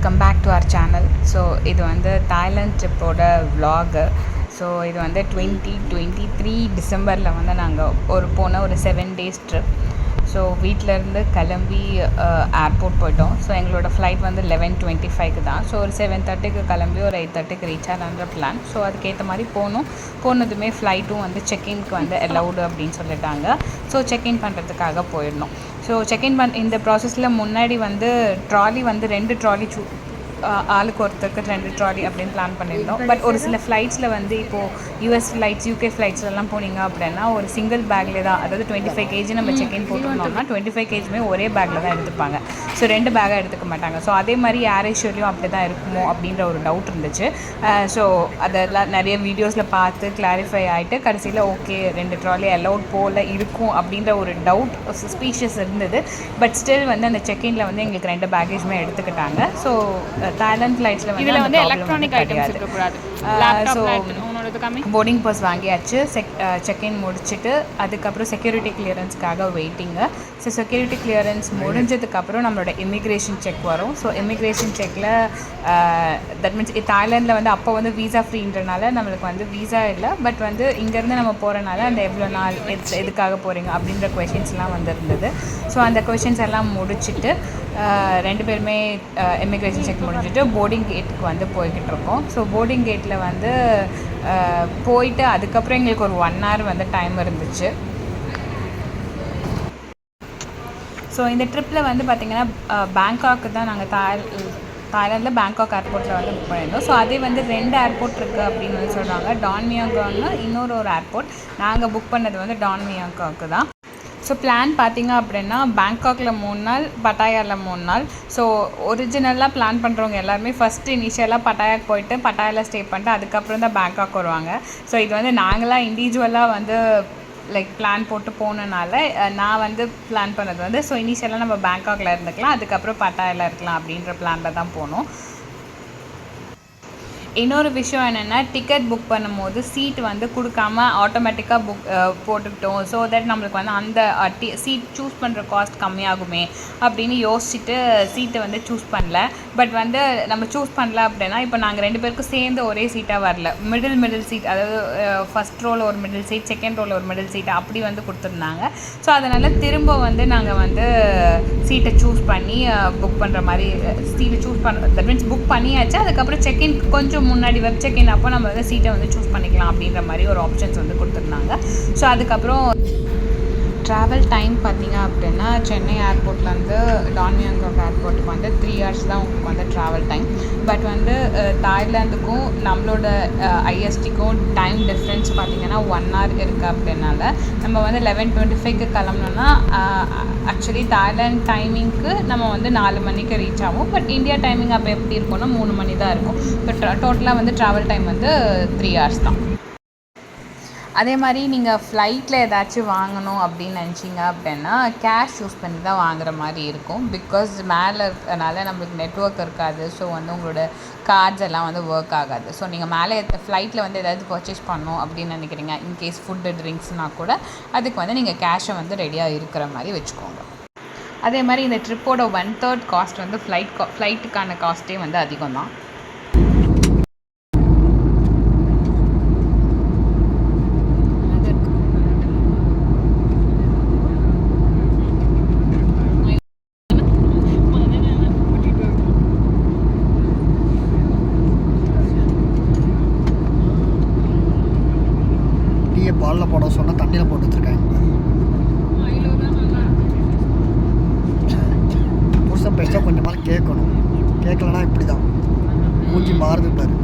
Welcome back to our channel. So இது வந்து Thailand ட்ரிப்போட vlog. So இது வந்து 2023 டிசம்பரில் வந்து நாங்கள் போன ஒரு 7 days ட்ரிப். ஸோ வீட்டிலேருந்து கிளம்பி ஏர்போர்ட் போயிட்டோம். ஸோ எங்களோட ஃப்ளைட் வந்து 11:25 தான். ஸோ ஒரு 7:30 கிளம்பி ஒரு 8:30 ரீச் ஆகிற பிளான். ஸோ அதுக்கேற்ற மாதிரி போனதுமே ஃப்ளைட்டும் வந்து செக்இன்க்கு வந்து அலௌடு அப்படின்னு சொல்லிட்டாங்க. ஸோ செக்இன் பண்ணுறதுக்காக போயிடணும். ஸோ செக்இன் இந்த ப்ராசஸில் முன்னாடி வந்து ட்ராலி வந்து 2 ட்ராலி ஆளுக்கு ஒருத்தருக்கு 2 ட்ராலி அப்படின்னு பிளான் பண்ணியிருந்தோம். பட் ஒரு சில ஃப்ளைட்ஸில் வந்து இப்போது US ஃப்ளைட்ஸ், UK ஃப்ளைட்ஸ்லாம் போனீங்க அப்படின்னா ஒரு சிங்கிள் பேக்கில் தான், அதாவது 25 kg நம்ம செக்இன் போட்டிருந்தோம்னா 25 kgமே ஒரே பேக்கில் தான் எடுத்துப்பாங்க. ஸோ 2 பேக்காக எடுத்துக்க மாட்டாங்க. ஸோ அதே மாதிரி ஏர் ஏஷியாலையும் அப்படி தான் இருக்குமோ அப்படின்ற ஒரு டவுட் இருந்துச்சு. ஸோ அதெல்லாம் நிறைய வீடியோஸில் பார்த்து கிளாரிஃபை ஆகிட்டு கடைசியில் ஓகே 2 ட்ராலி அலௌட் போல் இருக்கும் அப்படின்ற ஒரு டவுட் சஸ்பீஷியஸ் இருந்தது. பட் ஸ்டில் வந்து அந்த செக்இனில் வந்து எங்களுக்கு 2 பேக்கேஜுமே எடுத்துக்கிட்டாங்க. ஸோ தாய்லாந்து ஃப்ளைட்ஸில் வந்து எலக்ட்ரானிக் ஐட்டம்ஸ் இருக்கக்கூடாது. ஸோ போர்டிங் பாஸ் வாங்கியாச்சு. செக்இன் முடிச்சுட்டு அதுக்கப்புறம் செக்யூரிட்டி கிளியரன்ஸ்க்காக வெயிட்டிங்கு. ஸோ செக்யூரிட்டி கிளியரன்ஸ் முடிஞ்சதுக்கப்புறம் நம்மளோட இமிக்ரேஷன் செக் வரும். ஸோ இமிக்ரேஷன் செக்கில் தட் மீன்ஸ் தாய்லாந்தில் வந்து அப்போ வந்து வீசா ஃப்ரீன்றனால நம்மளுக்கு வந்து வீசா இல்லை. பட் வந்து இங்கேருந்து நம்ம போகிறனால அந்த எவ்வளோ நாள் எதுக்காக போகிறீங்க அப்படின்ற கொஷின்ஸ்லாம் வந்துருந்தது. ஸோ அந்த கொஷின்ஸ் எல்லாம் முடிச்சுட்டு 2 பேருமே இமிக்ரேஷன் செக் முடிஞ்சுட்டு போர்டிங் கேட்டுக்கு வந்து போய்கிட்டு இருக்கோம். ஸோ போர்டிங் கேட்டில் வந்து போயிட்டு அதுக்கப்புறம் எங்களுக்கு ஒரு 1 hour வந்து டைம் இருந்துச்சு. ஸோ இந்த ட்ரிப்பில் வந்து பார்த்திங்கன்னா பேங்காக்கு தான் நாங்கள் தாய்லாந்தில் பேங்காக் ஏர்போர்ட்டில் வந்து புக் பண்ணியிருந்தோம். ஸோ அதே வந்து 2 ஏர்போர்ட் இருக்குது அப்படின்னு வந்து சொல்கிறாங்க. டான்மியாங்கான்னு இன்னொரு ஏர்போர்ட். நாங்கள் புக் பண்ணது வந்து டான்மியாங்காக்கு தான். ஸோ பிளான் பார்த்திங்க அப்படின்னா பேங்காக்கில் 3 நாள், பட்டாயாவில் 3 நாள். ஸோ ஒரிஜினலாக பிளான் பண்ணுறவங்க எல்லாருமே ஃபஸ்ட்டு இனிஷியலாக பட்டாயாக்கு போயிட்டு பட்டாயாவில் ஸ்டே பண்ணிட்டு அதுக்கப்புறம் தான் பேங்காக் வருவாங்க. ஸோ இது வந்து நாங்களாக இண்டிவிஜுவலாக வந்து பிளான் போட்டு போனனால நான் வந்து பிளான் பண்ணது வந்து ஸோ இனிஷியலாக நம்ம பேங்காக்கில் இருந்துக்கலாம், அதுக்கப்புறம் பட்டாயாவில் இருக்கலாம் அப்படின்ற பிளானில் தான் போனோம். இன்னொரு விஷயம் என்னென்னா டிக்கெட் புக் பண்ணும்போது சீட் வந்து கொடுக்காம ஆட்டோமேட்டிக்காக போட்டுக்கிட்டோம். ஸோ தட் நம்மளுக்கு வந்து அந்த சீட் சூஸ் பண்ணுற காஸ்ட் கம்மியாகுமே அப்படின்னு யோசிச்சுட்டு சீட்டை வந்து சூஸ் பண்ணல. பட் வந்து நம்ம சூஸ் பண்ணல அப்படின்னா இப்போ நாங்கள் 2 பேருக்கும் சேர்ந்து ஒரே சீட்டாக வரல. மிடில் சீட், அதாவது ஃபஸ்ட் ரோவில் ஒரு மிடில் சீட், செகண்ட் ரோவில் ஒரு மிடில் சீட் அப்படி வந்து கொடுத்துருந்தாங்க. ஸோ அதனால் திரும்ப வந்து நாங்கள் வந்து சீட்டை சூஸ் பண்ணி புக் பண்ணுற மாதிரி சீட்டை சூஸ் பண்ண தட் மீன்ஸ் புக் பண்ணியாச்சு. அதுக்கப்புறம் செக்இன் கொஞ்சம் முன்னாடி வெப் செக்இன் அப்போ நம்ம வந்து சீட்டை வந்து சூஸ் பண்ணிக்கலாம் அப்படின்ற மாதிரி ஒரு ஆப்ஷன்ஸ் வந்து கொடுத்துருந்தாங்க. ஸோ அதுக்கப்புறம் ட்ராவல் டைம் பார்த்திங்க அப்படின்னா சென்னை ஏர்போர்ட்லேருந்து டான்மியாங்காக் ஏர்போர்ட்டுக்கு வந்து 3 hours தான் உங்களுக்கு வந்து ட்ராவல் டைம். பட் வந்து தாய்லாந்துக்கும் நம்மளோட ஐஎஸ்டிக்கும் டைம் டிஃப்ரென்ஸ் பார்த்திங்கன்னா 1 hour இருக்குது. அப்படின்னால நம்ம வந்து 11:25 கிளம்புனோன்னா ஆக்சுவலி தாய்லாந்து டைமிங்க்கு நம்ம வந்து 4 மணிக்கு ரீச் ஆகும். பட் இந்தியா டைமிங் அப்போ எப்படி இருக்கும்னா 3 மணி தான் இருக்கும். இப்போ டோட்டலாக வந்து ட்ராவல் டைம் வந்து 3 hours தான். அதே மாதிரி நீங்கள் ஃப்ளைட்டில் ஏதாச்சும் வாங்கணும் அப்படின்னு நினச்சிங்க அப்படின்னா கேஷ் யூஸ் பண்ணி தான் வாங்குற மாதிரி இருக்கும். பிகாஸ் மேலே இருக்கனால நம்மளுக்கு நெட்ஒர்க் இருக்காது. ஸோ வந்து உங்களோட கார்ட்ஸ் எல்லாம் வந்து ஒர்க் ஆகாது. ஸோ நீங்கள் மேலே ஃப்ளைட்டில் வந்து ஏதாவது பர்ச்சேஸ் பண்ணணும் அப்படின்னு நினைக்கிறீங்க, இன்கேஸ் ஃபுட்டு ட்ரிங்க்ஸ்னால் கூட அதுக்கு வந்து நீங்கள் கேஷை வந்து ரெடியாக இருக்கிற மாதிரி வச்சுக்கோங்க. அதே மாதிரி இந்த ட்ரிப்போட 1/3 காஸ்ட் வந்து ஃப்ளைட்டுக்கான காஸ்ட்டே வந்து அதிகம் தான். பாலில் போட சொன்னால் தண்ணியில் போட்டு வச்சுருக்காங்க. புருஷன் பேச்சா கொஞ்சம் மேலே கேட்கணும். கேட்கலன்னா இப்படி தான் மூஞ்சி மாறுது பாரு.